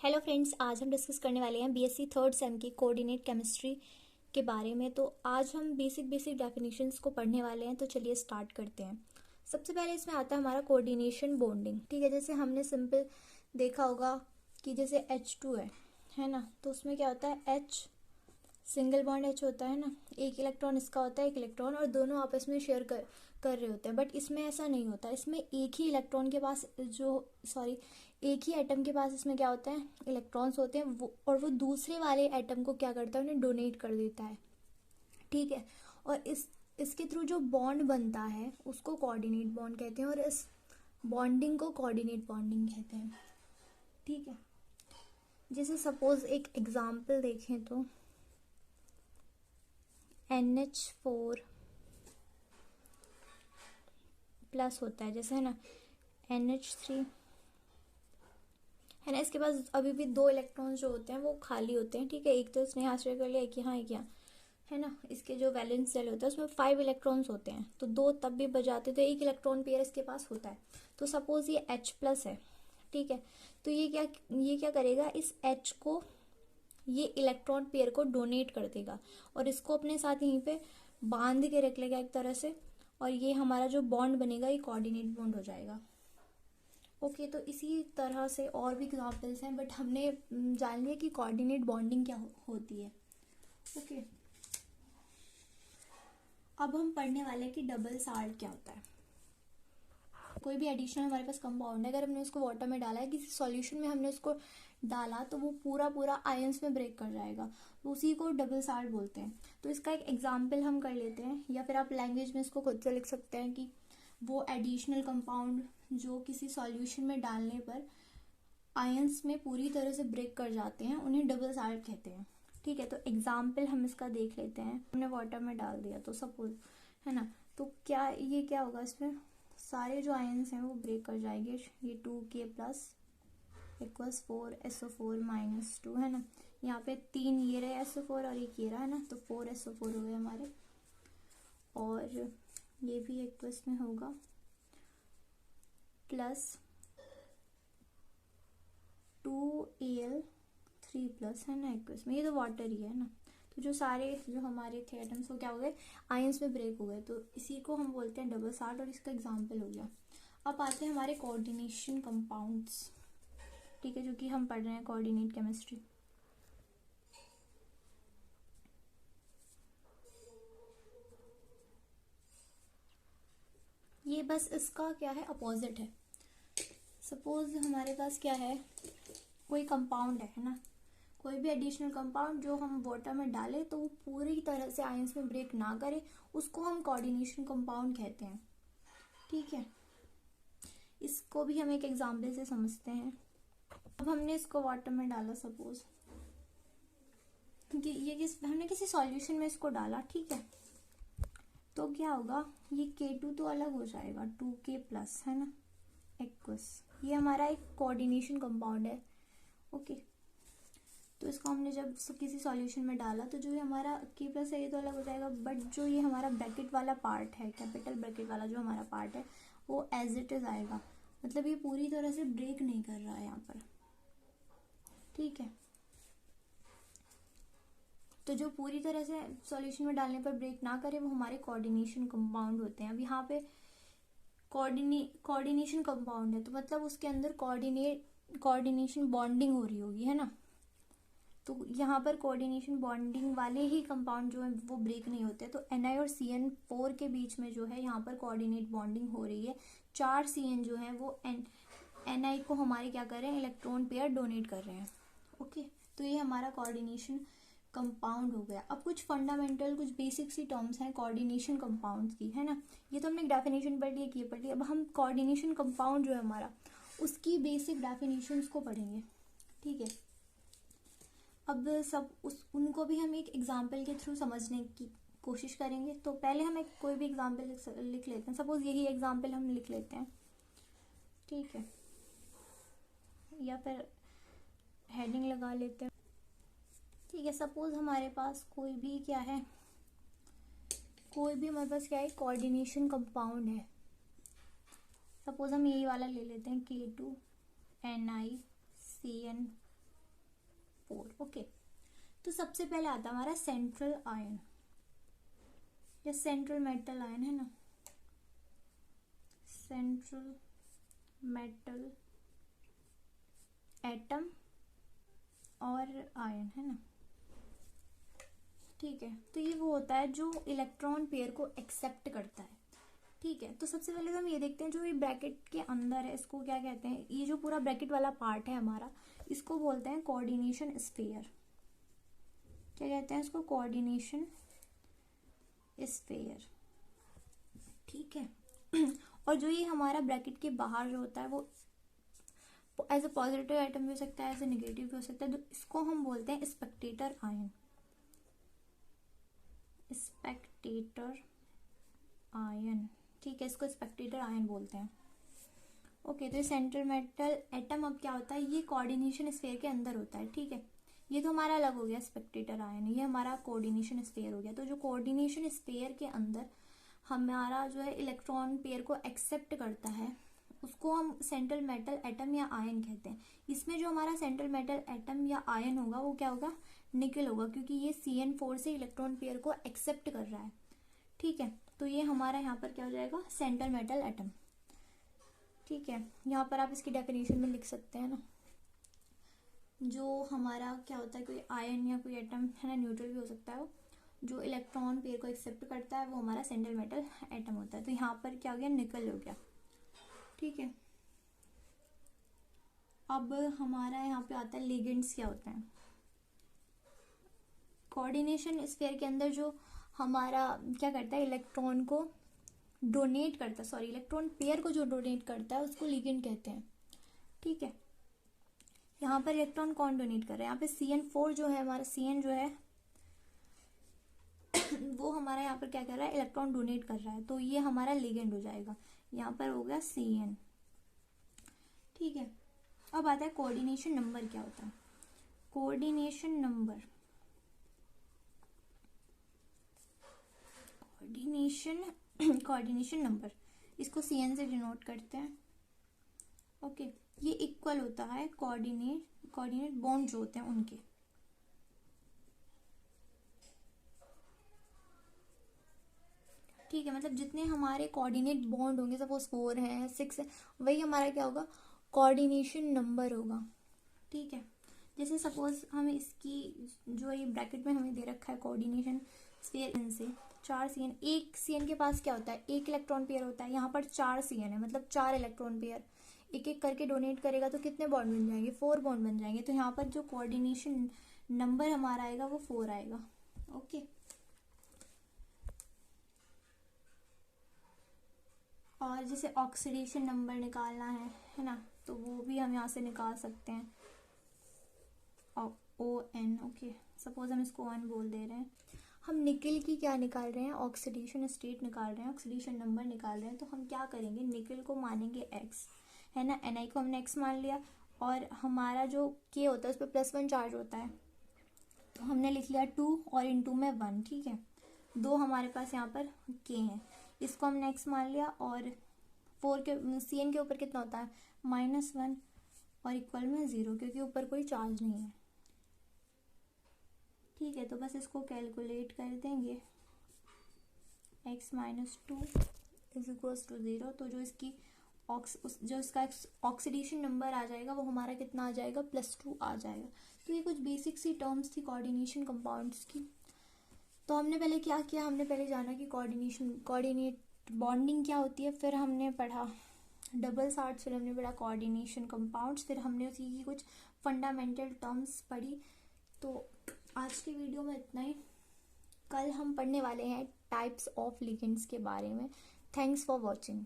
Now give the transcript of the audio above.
Hello friends, आज हम discuss करने वाले हैं बीएससी थर्ड सेम की कोऑर्डिनेट केमिस्ट्री के बारे में। तो आज हम बेसिक डेफिनेशंस को पढ़ने वाले हैं। तो चलिए स्टार्ट करते हैं। सबसे पहले इसमें आता है हमारा कोऑर्डिनेशन बॉन्डिंग। ठीक है, जैसे हमने सिंपल देखा होगा कि जैसे H2 है ना, तो उसमें क्या होता है, H सिंगल बॉन्ड H होता है ना, एक इलेक्ट्रॉन इसका होता है, एक इलेक्ट्रॉन, और दोनों आपस में शेयर कर रहे होते हैं। बट इसमें ऐसा नहीं होता, इसमें एक ही इलेक्ट्रॉन के पास एक ही एटम के पास इसमें क्या होता है, इलेक्ट्रॉन्स होते हैं और वो दूसरे वाले एटम को क्या करता है, उन्हें डोनेट कर देता है। ठीक है, और इसके थ्रू जो बॉन्ड बनता है उसको कोऑर्डिनेट बॉन्ड कहते हैं, और इस बॉन्डिंग को कोऑर्डिनेट बॉन्डिंग कहते हैं। ठीक है, जैसे सपोज एक एग्जांपल देखें तो NH4 प्लस होता है, जैसे है ना NH3 है ना, इसके पास अभी भी दो इलेक्ट्रॉन्स जो होते हैं वो खाली होते हैं। ठीक है, एक तो इसने हासिल कर लिया, एक यहाँ एक यहाँ, है ना। इसके जो वैलेंस शेल होता है उसमें 5 इलेक्ट्रॉन्स होते हैं, तो दो तब भी बजाते तो एक इलेक्ट्रॉन पेयर इसके पास होता है। तो सपोज ये H+ है। ठीक है, तो ये क्या करेगा, इस H को ये इलेक्ट्रॉन पेयर को डोनेट कर देगा और इसको अपने साथ यहीं पे बांध के रख लेगा एक तरह से, और ये हमारा जो बॉन्ड बनेगा ये कोऑर्डिनेट बॉन्ड हो जाएगा। ओके, तो इसी तरह से और भी एग्जांपल्स हैं, बट हमने जान लिया कि कोऑर्डिनेट बॉन्डिंग क्या होती है। ओके, अब हम पढ़ने वाले हैं कि डबल साल्ट क्या होता है। कोई भी एडिशनल हमारे पास कंपाउंड है, अगर हमने उसको वाटर में डाला है, किसी सॉल्यूशन में हमने उसको डाला, तो वो पूरा आयंस में ब्रेक कर जाएगा, तो उसी को डबल साल्ट बोलते हैं। तो इसका एक एग्जांपल हम कर लेते हैं, या फिर आप लैंग्वेज में इसको खुद से लिख सकते हैं कि वो एडिशनल कंपाउंड जो किसी सॉल्यूशन में डालने पर आयंस में पूरी तरह से ब्रेक कर जाते हैं, उन्हें डबल साल्ट कहते हैं। ठीक है, तो एग्जाम्पल हम इसका देख लेते हैं। हमने वाटर में डाल दिया तो सपोज, है ना, तो क्या होगा, इसमें सारे जो आयंस हैं वो ब्रेक कर जाएंगे। ये 2K+ इक्वल्स 4SO4 - 2, है ना। यहाँ पे 3 ये रहे SO4 और एक ये रहा, है ना, तो 4SO4 हो गए हमारे। और ये भी इक्वल्स में होगा प्लस 2Al3+, है ना, इक्वल्स में, ये तो वाटर ही है ना। तो जो सारे जो हमारे थे एटम्स वो क्या हो गए, आयंस में ब्रेक हो गए, तो इसी को हम बोलते हैं डबल साल्ट, और इसका एग्जांपल हो गया। अब आते हैं हमारे कोऑर्डिनेशन कंपाउंड्स। ठीक है, जो कि हम पढ़ रहे हैं कोऑर्डिनेट केमिस्ट्री। ये बस इसका क्या है, अपोजिट है। सपोज हमारे पास क्या है, कोई कंपाउंड है ना, कोई भी एडिशनल कंपाउंड जो हम वाटर में डालें तो वो पूरी तरह से आयंस में ब्रेक ना करे, उसको हम कोऑर्डिनेशन कंपाउंड कहते हैं। ठीक है, इसको भी हम एक एग्जांपल से समझते हैं। अब हमने इसको वाटर में डाला, सपोज कि हमने किसी सॉल्यूशन में इसको डाला। ठीक है, तो क्या होगा, ये K2 तो अलग हो जाएगा, 2K+, है ना, एक्वस, ये हमारा एक कोऑर्डिनेशन कंपाउंड है। ओके, तो इसको हमने जब किसी सॉल्यूशन में डाला तो जो ये हमारा K+ है ये तो अलग हो जाएगा, बट जो ये हमारा ब्रैकेट वाला पार्ट है, कैपिटल ब्रैकेट वाला जो हमारा पार्ट है, वो एज इट इज आएगा। मतलब ये पूरी तरह से ब्रेक नहीं कर रहा है यहाँ पर। ठीक है, तो जो पूरी तरह से सॉल्यूशन में डालने पर ब्रेक ना करे वो हमारे कोऑर्डिनेशन कंपाउंड होते हैं। अब यहाँ पे कोऑर्डिनेशन कंपाउंड है तो मतलब उसके अंदर कोऑर्डिनेशन बॉन्डिंग हो रही होगी, है ना। तो यहाँ पर कोऑर्डिनेशन बॉन्डिंग वाले ही कंपाउंड जो है वो ब्रेक नहीं होते। तो Ni और CN4 के बीच में जो है यहाँ पर कोऑर्डिनेट बॉन्डिंग हो रही है। 4 CN जो है वो Ni को हमारे क्या कर रहे हैं, इलेक्ट्रॉन पेयर डोनेट कर रहे हैं। ओके, तो ये हमारा कोऑर्डिनेशन कंपाउंड हो गया। अब कुछ फंडामेंटल, कुछ बेसिक सी टर्म्स हैं कोऑर्डिनेशन कंपाउंड्स की, है ना। ये तो हमने डेफिनेशन पढ़ ली, ये पढ़ ली। अब हम कोऑर्डिनेशन कंपाउंड जो है हमारा, उसकी बेसिक डेफिनेशंस को पढ़ेंगे। ठीक है, अब उनको भी हम एक एग्जाम्पल के थ्रू समझने की कोशिश करेंगे। तो पहले हम कोई भी एग्जाम्पल लिख लेते हैं। सपोज यही एग्जाम्पल हम लिख लेते हैं। ठीक है, या फिर हेडिंग लगा लेते हैं। ठीक है, सपोज हमारे पास कोई भी हमारे पास क्या है, कोऑर्डिनेशन कंपाउंड है। सपोज हम यही वाला ले लेते हैं, K2NiCN तो सबसे पहले आता है हमारा सेंट्रल आयन या सेंट्रल मेटल आयन, है ना, सेंट्रल मेटल एटम और आयन, है ना। ठीक है, तो ये वो होता है जो इलेक्ट्रॉन पेयर को एक्सेप्ट करता है। ठीक है, तो सबसे पहले तो हम ये देखते हैं जो ये ब्रैकेट के अंदर है इसको क्या कहते हैं। ये जो पूरा ब्रैकेट वाला पार्ट है हमारा, इसको बोलते हैं कोऑर्डिनेशन स्फीयर। क्या कहते हैं इसको? Coordination sphere. ठीक है और जो ये हमारा ब्रैकेट के बाहर जो होता है वो एज ए पॉजिटिव आइटम भी हो सकता है, एज ए नेगेटिव भी हो सकता है, तो इसको हम बोलते हैं स्पेक्टेटर आयन। स्पेक्टेटर आयन, ठीक है, इसको स्पेक्टेटर आयन बोलते हैं। ओके, तो ये सेंट्रल मेटल एटम अब क्या होता है, ये कोऑर्डिनेशन स्फीयर के अंदर होता है। ठीक है, ये तो हमारा अलग हो गया स्पेक्टेटर आयन, ये हमारा कोऑर्डिनेशन स्फीयर हो गया। तो जो कोऑर्डिनेशन स्फीयर के अंदर हमारा जो है इलेक्ट्रॉन पेयर को एक्सेप्ट करता है उसको हम सेंट्रल मेटल एटम या आयन कहते हैं। इसमें जो हमारा सेंट्रल मेटल एटम या आयन होगा वो क्या होगा? निकल होगा, क्योंकि ये CN4 से इलेक्ट्रॉन पेयर को एक्सेप्ट कर रहा है। ठीक है, तो ये हमारा यहाँ पर क्या हो जाएगा? Central metal atom. ठीक है, यहाँ पर आप इसकी डेफिनेशन में लिख सकते हैं ना, जो हमारा क्या होता है, कोई आयन या कोई एटम है ना, न्यूट्रल भी हो सकता है वो, जो इलेक्ट्रॉन पेयर को एक्सेप्ट करता है वो हमारा सेंट्रल मेटल एटम होता है। तो यहाँ पर क्या हो गया? निकल हो गया। ठीक है, अब हमारा यहाँ पे आता है लिगेंड्स क्या होते हैं। कोऑर्डिनेशन स्फीयर के अंदर जो हमारा क्या करता है, इलेक्ट्रॉन को डोनेट करता है, सॉरी इलेक्ट्रॉन पेयर को जो डोनेट करता है उसको लिगेंड कहते हैं। ठीक है, यहाँ पर इलेक्ट्रॉन कौन डोनेट कर रहा है? यहाँ पे CN4 जो है हमारा, CN जो है वो हमारा यहाँ पर क्या कर रहा है? इलेक्ट्रॉन डोनेट कर रहा है, तो ये हमारा लिगेंड हो जाएगा। यहाँ पर हो गया CN। ठीक है, अब आता है कोऑर्डिनेशन नंबर क्या होता है। कोऑर्डिनेशन नंबर, कोऑर्डिनेशन नंबर, इसको CN से डिनोट करते हैं। ओके, ये इक्वल होता है कोऑर्डिनेट बॉन्ड जो होते हैं उनके। ठीक है, मतलब जितने हमारे कोऑर्डिनेट बॉन्ड होंगे, सपोज 4 है 6 है, वही हमारा क्या होगा? कोऑर्डिनेशन नंबर होगा। ठीक है, जैसे सपोज हमें इसकी जो ये ब्रैकेट में हमें दे रखा है कोऑर्डिनेशन स्फीयर से 4 CN, एक CN के पास क्या होता है? एक इलेक्ट्रॉन पेयर होता है। यहाँ पर 4 CN है, मतलब 4 इलेक्ट्रॉन पेयर एक एक करके डोनेट करेगा तो कितने बॉन्ड बन जाएंगे? 4 बॉन्ड बन जाएंगे। तो यहाँ पर जो कोऑर्डिनेशन नंबर हमारा आएगा वो 4 आएगा। ओके, और जैसे ऑक्सीडेशन नंबर निकालना है ना, तो वो भी हम यहाँ से निकाल सकते हैं, ON। ओके, सपोज हम इसको 1 बोल दे रहे हैं। हम निकल की क्या निकाल रहे हैं? ऑक्सीडेशन स्टेट निकाल रहे हैं, ऑक्सीडेशन नंबर निकाल रहे हैं। तो हम क्या करेंगे? निकल को मानेंगे X, है ना, Ni को हमने X मान लिया, और हमारा जो K होता है उस पर +1 चार्ज होता है, तो हमने लिख लिया 2 और इनटू में 1। ठीक है, 2 हमारे पास यहाँ पर K है, इसको हमने X मान लिया, और 4 के CN के ऊपर कितना होता है? -1 और इक्वल में 0, क्योंकि ऊपर कोई चार्ज नहीं है। ठीक है, तो बस इसको कैलकुलेट कर देंगे, X - 2 = 0। तो जो इसकी जो इसका ऑक्सीडेशन नंबर आ जाएगा वो हमारा कितना आ जाएगा? +2 आ जाएगा। तो ये कुछ बेसिक सी टर्म्स थी कोऑर्डिनेशन कंपाउंड्स की। तो हमने पहले क्या किया? हमने पहले जाना कि कोऑर्डिनेट बॉन्डिंग क्या होती है, फिर हमने पढ़ा डबल सार्ट्स, फिर हमने पढ़ा कोऑर्डिनेशन कंपाउंड्स, फिर हमने उसी की कुछ फंडामेंटल टर्म्स पढ़ी। तो आज की वीडियो में इतना ही। कल हम पढ़ने वाले हैं टाइप्स ऑफ लिगेंड्स के बारे में। Thanks for watching.